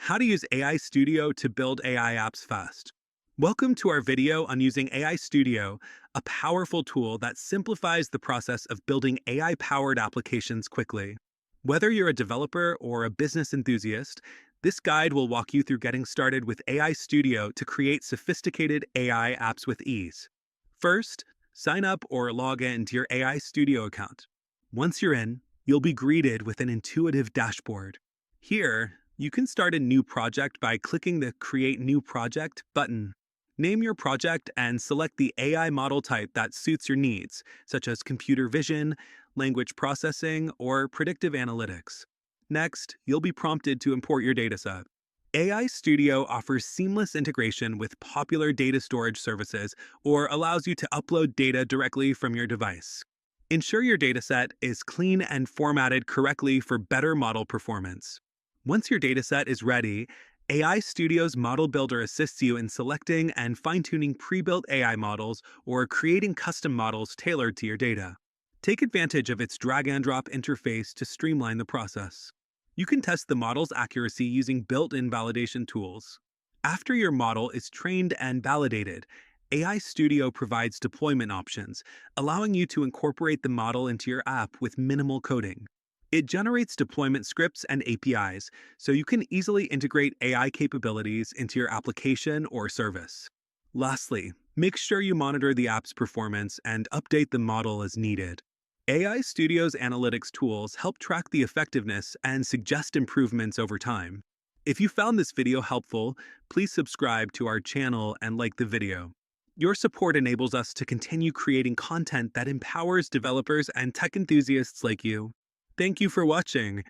How to use AI Studio to build AI apps fast. Welcome to our video on using AI Studio, a powerful tool that simplifies the process of building AI-powered applications quickly. Whether you're a developer or a business enthusiast, this guide will walk you through getting started with AI Studio to create sophisticated AI apps with ease. First, sign up or log in to your AI Studio account. Once you're in, you'll be greeted with an intuitive dashboard. Here, you can start a new project by clicking the Create New Project button. Name your project and select the AI model type that suits your needs, such as computer vision, language processing, or predictive analytics. Next, you'll be prompted to import your dataset. AI Studio offers seamless integration with popular data storage services or allows you to upload data directly from your device. Ensure your dataset is clean and formatted correctly for better model performance. Once your dataset is ready, AI Studio's Model Builder assists you in selecting and fine-tuning pre-built AI models or creating custom models tailored to your data. Take advantage of its drag-and-drop interface to streamline the process. You can test the model's accuracy using built-in validation tools. After your model is trained and validated, AI Studio provides deployment options, allowing you to incorporate the model into your app with minimal coding. It generates deployment scripts and APIs, so you can easily integrate AI capabilities into your application or service. Lastly, make sure you monitor the app's performance and update the model as needed. AI Studio's analytics tools help track the effectiveness and suggest improvements over time. If you found this video helpful, please subscribe to our channel and like the video. Your support enables us to continue creating content that empowers developers and tech enthusiasts like you. Thank you for watching.